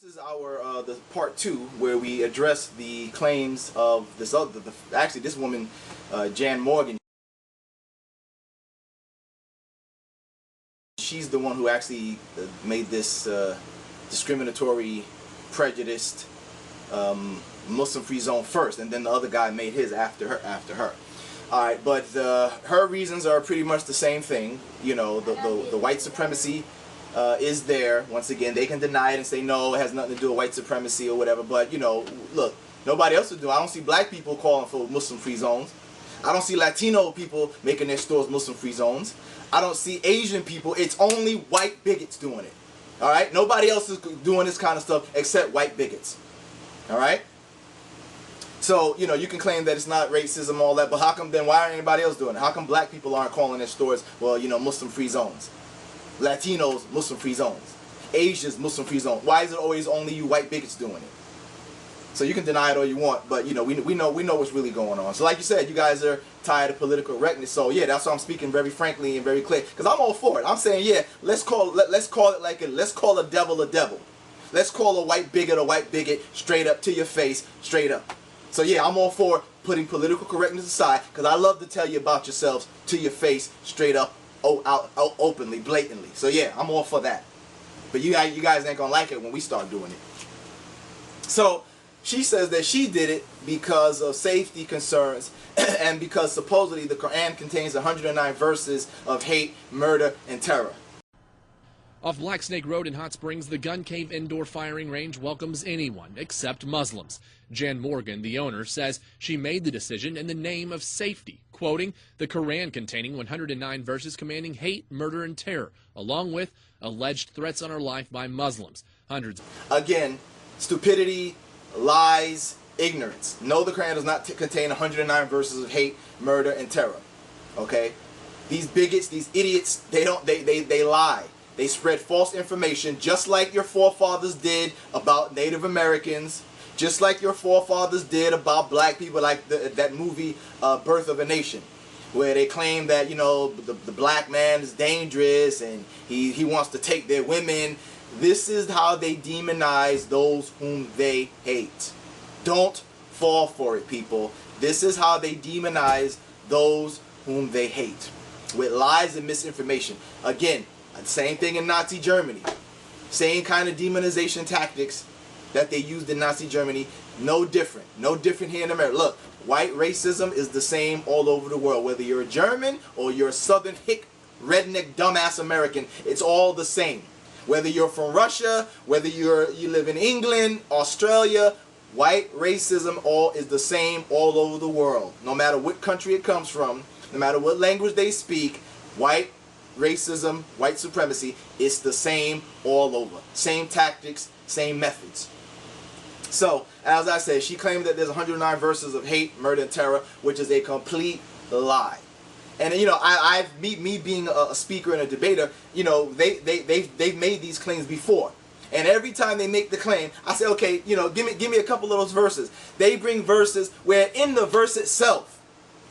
is our the part 2 where we address the claims of this other, actually this woman, Jan Morgan. She's the one who actually made this discriminatory, prejudiced Muslim-free zone first, and then the other guy made his after her. All right, but her reasons are pretty much the same thing. You know, the white supremacy is there. Once again, they can deny it and say no, it has nothing to do with white supremacy or whatever. But you know, look, nobody else would do. I don't see black people calling for Muslim-free zones. I don't see Latino people making their stores Muslim-free zones. I don't see Asian people. It's only white bigots doing it. All right, nobody else is doing this kind of stuff except white bigots. All right. So, you know, you can claim that it's not racism, all that, but how come then, why aren't anybody else doing it? How come black people aren't calling their stores, well, you know, Muslim-free zones? Latinos, Muslim-free zones. Asians, Muslim-free zones. Why is it always only you white bigots doing it? So you can deny it all you want, but, you know, we know what's really going on. So like you said, you guys are tired of political correctness, so yeah, that's why I'm speaking very frankly and very clear, because I'm all for it. I'm saying, yeah, let's call a devil a devil. Let's call a white bigot straight up to your face, straight up. So yeah, I'm all for putting political correctness aside, because I love to tell you about yourselves to your face, straight up, out openly, blatantly. So yeah, I'm all for that. But you guys ain't gonna like it when we start doing it. So she says that she did it because of safety concerns and because supposedly the Quran contains 109 verses of hate, murder, and terror. Off Black Snake Road in Hot Springs, the Gun Cave indoor firing range welcomes anyone except Muslims. Jan Morgan, the owner, says she made the decision in the name of safety, quoting the Quran containing 109 verses commanding hate, murder, and terror, along with alleged threats on her life by Muslims. Hundreds. Again, stupidity, lies, ignorance. No, the Quran does not contain 109 verses of hate, murder, and terror. Okay? These bigots, these idiots, they lie. They spread false information just like your forefathers did about Native Americans, just like your forefathers did about black people, like that movie Birth of a Nation, where they claim that, you know, the black man is dangerous and he wants to take their women. This is how they demonize those whom they hate. Don't fall for it, people. This is how they demonize those whom they hate, with lies and misinformation. Again, same thing in Nazi Germany. Same kind of demonization tactics that they used in Nazi Germany. No different. No different here in America. Look, white racism is the same all over the world. Whether you're a German or you're a southern hick, redneck, dumbass American, it's all the same. Whether you're from Russia, whether you live in England, Australia, white racism all is the same all over the world. No matter what country it comes from, no matter what language they speak, white racism, white supremacy, it's the same all over. Same tactics, same methods. So, as I said, she claimed that there's 109 verses of hate, murder, and terror, which is a complete lie. And you know, me being a speaker and a debater, you know, they've made these claims before. And every time they make the claim, I say, okay, you know, give me a couple of those verses. They bring verses where in the verse itself,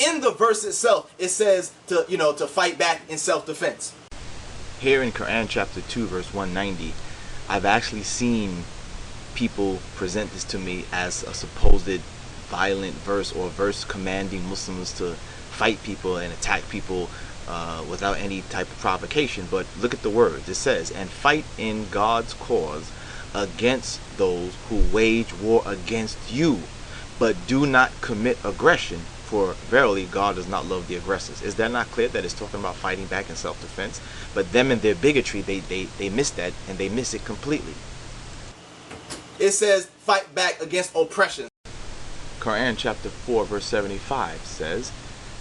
it says to, you know, to fight back in self-defense. Here in Quran chapter 2 verse 190, I've actually seen people present this to me as a supposed violent verse, or a verse commanding Muslims to fight people and attack people without any type of provocation. But look at the words. It says, and fight in God's cause against those who wage war against you, but do not commit aggression, for verily God does not love the aggressors. Is that not clear that it's talking about fighting back in self-defense? But them and their bigotry, they miss that, and they miss it completely. It says fight back against oppression. Quran chapter 4 verse 75 says,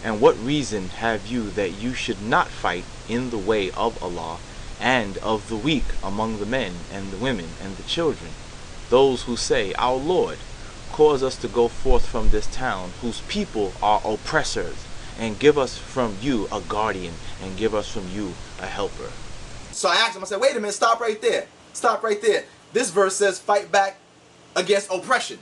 and what reason have you that you should not fight in the way of Allah and of the weak among the men and the women and the children, those who say, our Lord, cause us to go forth from this town whose people are oppressors, and give us from you a guardian, and give us from you a helper. So I asked him, I said, wait a minute, stop right there. Stop right there. This verse says fight back against oppression.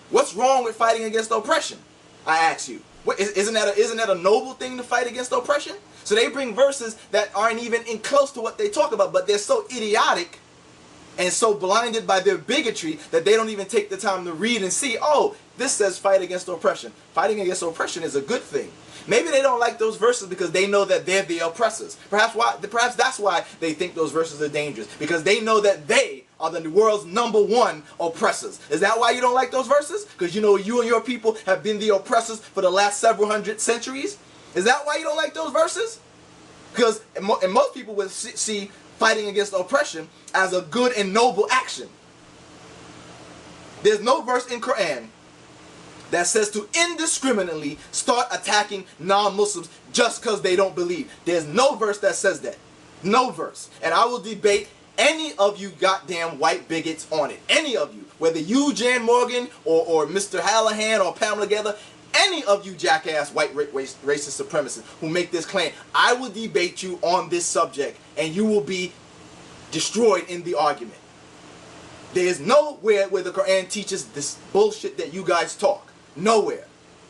What's wrong with fighting against oppression? I ask you. Isn't that a noble thing to fight against oppression? So they bring verses that aren't even close to what they talk about, but they're so idiotic and so blinded by their bigotry that they don't even take the time to read and see, oh, this says fight against oppression. Fighting against oppression is a good thing. Maybe they don't like those verses because they know that they're the oppressors. Perhaps that's why they think those verses are dangerous, because they know that they are the world's #1 oppressors. Is that why you don't like those verses? Because you know you and your people have been the oppressors for the last several hundred centuries? Is that why you don't like those verses? Because and most people would see fighting against oppression as a good and noble action. There's no verse in Quran that says to indiscriminately start attacking non-Muslims just because they don't believe. There's no verse that says that. No verse. And I will debate any of you goddamn white bigots on it. Any of you. Whether you, Jan Morgan, or Mr. Hallahan, or Pamela Gether, any of you jackass white racist supremacists who make this claim, I will debate you on this subject and you will be destroyed in the argument. There's nowhere where the Quran teaches this bullshit that you guys talk. Nowhere.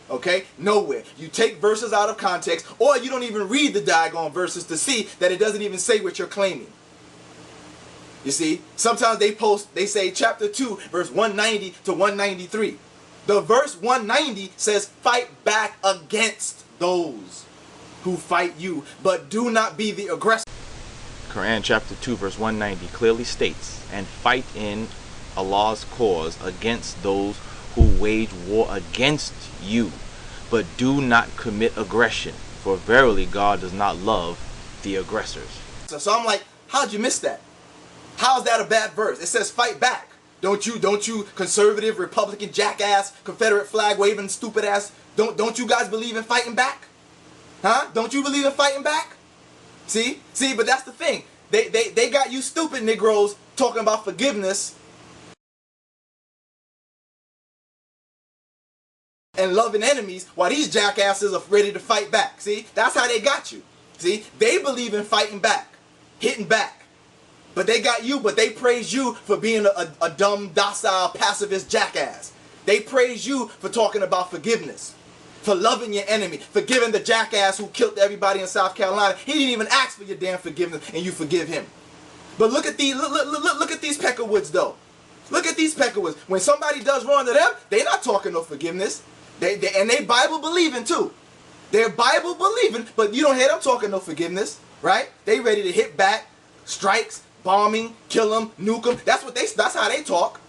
Okay? Nowhere. You take verses out of context, or you don't even read the daggone verses to see that it doesn't even say what you're claiming. You see? Sometimes they say chapter 2, verse 190 to 193. The verse 190 says, fight back against those who fight you, but do not be the aggressor. Quran chapter 2 verse 190 clearly states, and fight in Allah's cause against those who wage war against you, but do not commit aggression, for verily God does not love the aggressors. So I'm like, how'd you miss that? How's that a bad verse? It says fight back. Don't you conservative, Republican, jackass, Confederate flag waving, stupid ass, don't you guys believe in fighting back? Huh? Don't you believe in fighting back? See, but that's the thing. They got you stupid Negroes talking about forgiveness and loving enemies while these jackasses are ready to fight back. See, that's how they got you. See, they believe in fighting back, hitting back. But they got you, but they praise you for being a dumb, docile, pacifist jackass. They praise you for talking about forgiveness, for loving your enemy, forgiving the jackass who killed everybody in South Carolina. He didn't even ask for your damn forgiveness, and you forgive him. But look at these Peckerwoods, though. Look at these Peckerwoods. When somebody does wrong to them, they're not talking no forgiveness. And they Bible believing too. They're Bible believing, but you don't hear them talking no forgiveness, right? They ready to hit back, strikes, bombing, kill them, nuke them. That's how they talk.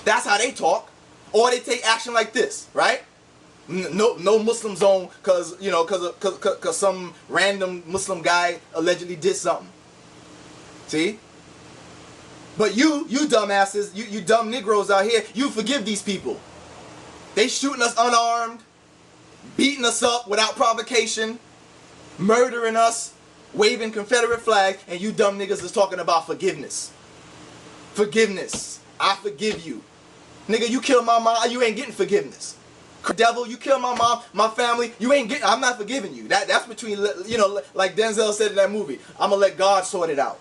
That's how they talk. Or they take action like this, right? No Muslim zone cause some random Muslim guy allegedly did something. See? But you dumbasses, you dumb Negroes out here, you forgive these people. They shooting us unarmed, beating us up without provocation, murdering us, waving Confederate flag, and you dumb niggas is talking about forgiveness. Forgiveness. I forgive you. Nigga, you kill my mom, you ain't getting forgiveness. Devil, you kill my mom, my family, you ain't getting, I'm not forgiving you. That's between, like Denzel said in that movie, I'm gonna let God sort it out.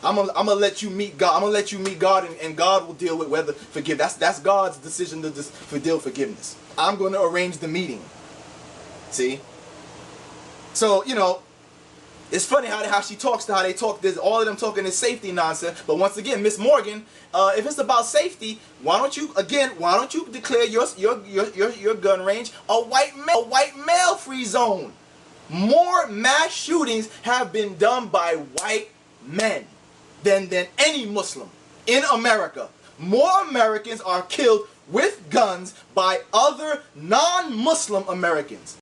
I'm gonna let you meet God. I'm gonna let you meet God, and God will deal with whether forgive. That's God's decision to deal forgiveness. I'm gonna arrange the meeting. See? So, it's funny how she talks, how they talk. There's all of them talking this safety nonsense. But once again, Miss Morgan, if it's about safety, why don't you declare your gun range a white male free zone? More mass shootings have been done by white men than any Muslim in America. More Americans are killed with guns by other non-Muslim Americans.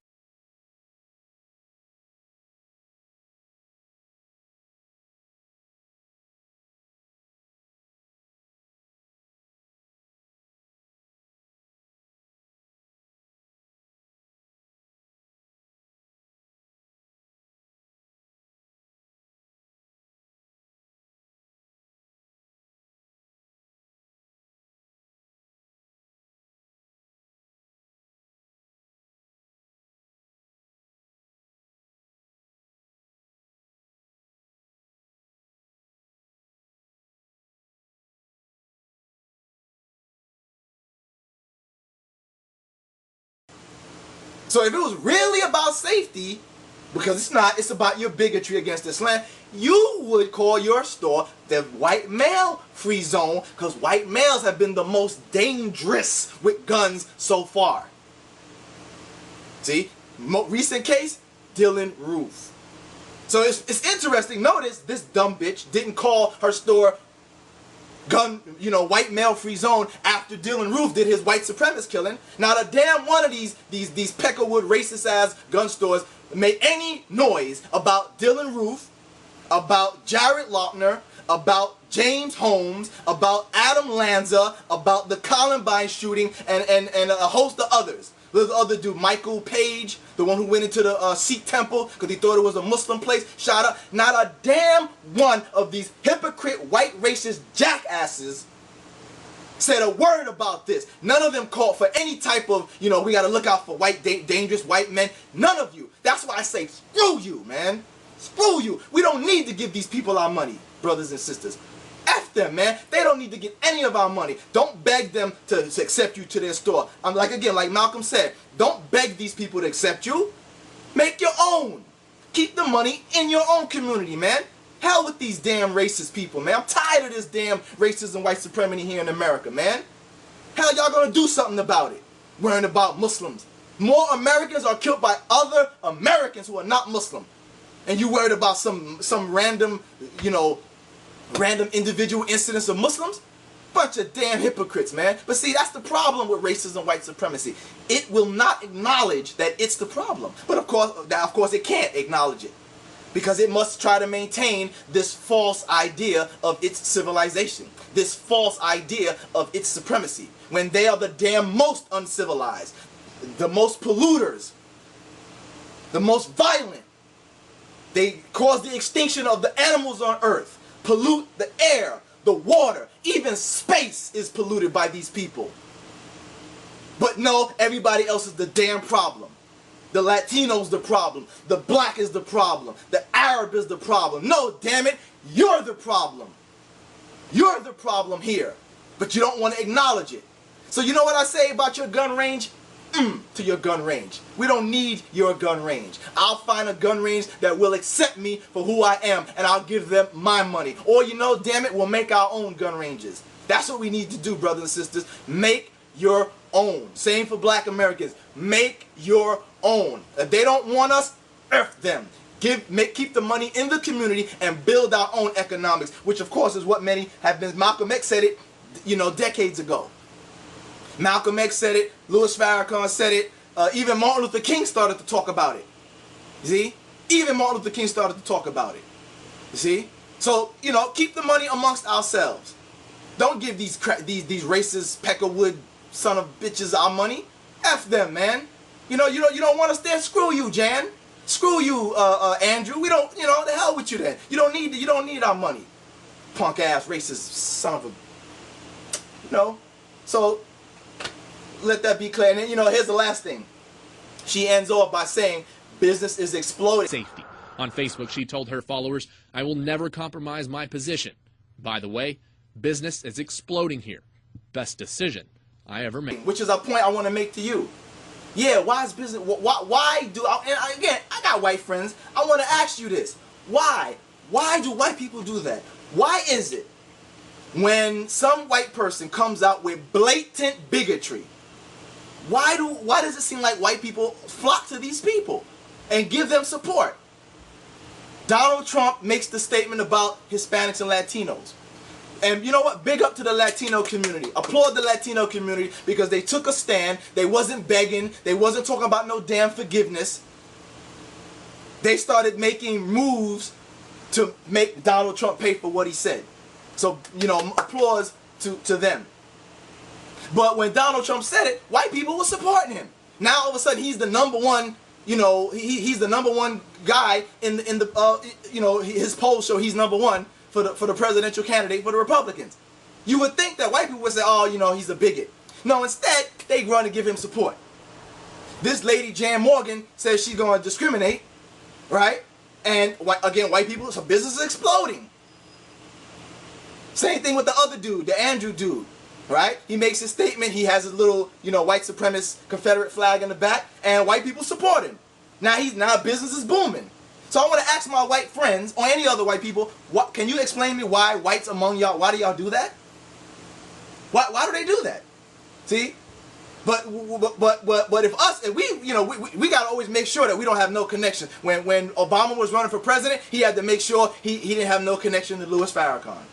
So if it was really about safety, because it's not, it's about your bigotry against Islam, you would call your store the white male free zone, because white males have been the most dangerous with guns so far. See, recent case, Dylan Roof. So it's interesting. Notice this dumb bitch didn't call her store gun, white male free zone after Dylan Roof did his white supremacist killing. Not a damn one of these Peckerwood racist ass gun stores made any noise about Dylan Roof, about Jared Lochner, about James Holmes, about Adam Lanza, about the Columbine shooting, and a host of others. There's the other dude, Michael Page, the one who went into the Sikh temple because he thought it was a Muslim place, shot up. Not a damn one of these hypocrite white racist jackasses said a word about this. None of them called for any type of, we got to look out for dangerous white men. None of you. That's why I say, screw you, man. Screw you. We don't need to give these people our money, brothers and sisters. F them, man. They don't need to get any of our money. Don't beg them to accept you to their store. Like Malcolm said, don't beg these people to accept you. Make your own. Keep the money in your own community, man. Hell with these damn racist people, man. I'm tired of this damn racism, white supremacy here in America, man. Hell, y'all gonna do something about it. Worrying about Muslims. More Americans are killed by other Americans who are not Muslim. And you worried about some random, random individual incidents of Muslims? Bunch of damn hypocrites, man. But see, that's the problem with racism, white supremacy. It will not acknowledge that it's the problem. But of course it can't acknowledge it, because it must try to maintain this false idea of its civilization, this false idea of its supremacy, when they are the damn most uncivilized, the most polluters, the most violent. They cause the extinction of the animals on earth, pollute the air, the water, even space is polluted by these people. But no, everybody else is the damn problem. The Latino's the problem. The black is the problem. The Arab is the problem. No, damn it, you're the problem. You're the problem here. But you don't want to acknowledge it. So you know what I say about your gun range? To your gun range. We don't need your gun range. I'll find a gun range that will accept me for who I am, and I'll give them my money. Or, damn it, we'll make our own gun ranges. That's what we need to do, brothers and sisters. Make your own. Same for black Americans. Make your own. If they don't want us, F them. Keep the money in the community and build our own economics, which of course is what many have been. Malcolm X said it, decades ago. Malcolm X said it, Louis Farrakhan said it, even Martin Luther King started to talk about it. You see? Even Martin Luther King started to talk about it. You see? So, keep the money amongst ourselves. Don't give these racist Peckerwood son of bitches our money. F them, man. You don't want us there? Screw you, Jan. Screw you, Andrew. We don't, the hell with you then. You don't need our money. Punk ass racist son of a, So, let that be clear. And then, here's the last thing. She ends off by saying, business is exploding. Safety. On Facebook, she told her followers, "I will never compromise my position. By the way, business is exploding here. Best decision I ever made." Which is a point I want to make to you. Yeah, why is business, why do, and again, I got white friends. I want to ask you this. Why do white people do that? Why is it when some white person comes out with blatant bigotry, why does it seem like white people flock to these people and give them support? Donald Trump makes the statement about Hispanics and Latinos. And you know what? Big up to the Latino community. Applaud the Latino community because they took a stand. They wasn't begging. They wasn't talking about no damn forgiveness. They started making moves to make Donald Trump pay for what he said. So, applause to them. But when Donald Trump said it, white people were supporting him. Now all of a sudden he's the number one, he's the number one guy in the his polls show he's number one for the presidential candidate for the Republicans. You would think that white people would say, oh, he's a bigot. No, instead they run to give him support. This lady Jan Morgan says she's going to discriminate, right? And again, white people, so business is exploding. Same thing with the other dude, the Andrew dude, right? He makes his statement. He has his little, white supremacist Confederate flag in the back, and white people support him. Now business is booming. So I want to ask my white friends, or any other white people, what, can you explain to me why whites among y'all, why do y'all do that? Why do they do that? See? But if we, you know, we got to always make sure that we don't have no connection. When Obama was running for president, he had to make sure he didn't have no connection to Louis Farrakhan,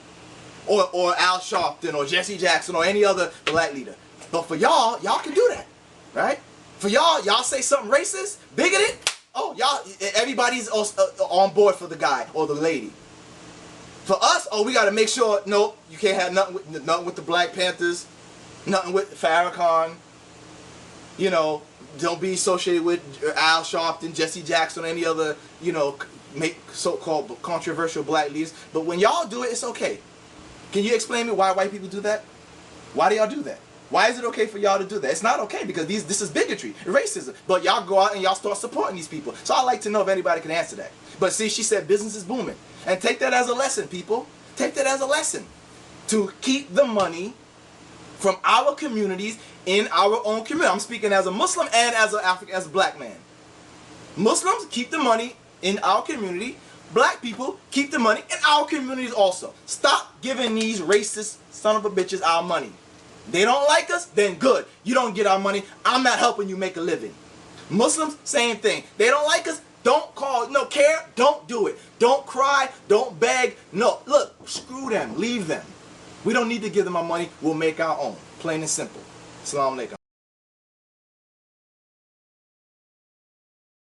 or Al Sharpton, or Jesse Jackson, or any other black leader. But for y'all can do that, right? For y'all say something racist, bigoted. Oh, y'all, everybody's on board for the guy or the lady. For us, oh, we got to make sure, no, you can't have nothing with the Black Panthers, nothing with Farrakhan. You know, don't be associated with Al Sharpton, Jesse Jackson, or any other, you know, so-called controversial black leaders. But when y'all do it, it's okay. Can you explain to me why white people do that? Why do y'all do that? Why is it okay for y'all to do that? It's not okay because this is bigotry, racism. But y'all go out and y'all start supporting these people. So I'd like to know if anybody can answer that. But see, she said business is booming. And take that as a lesson, people. Take that as a lesson. To keep the money from our communities in our own community. I'm speaking as a Muslim and as a black man. Muslims keep the money in our community. Black people keep the money in our communities also. Stop giving these racist son of a bitches our money. They don't like us, then good. You don't get our money. I'm not helping you make a living. Muslims, same thing. They don't like us, don't call, no care, don't do it. Don't cry, don't beg. No, look, screw them, leave them. We don't need to give them our money. We'll make our own. Plain and simple. Assalamu alaikum.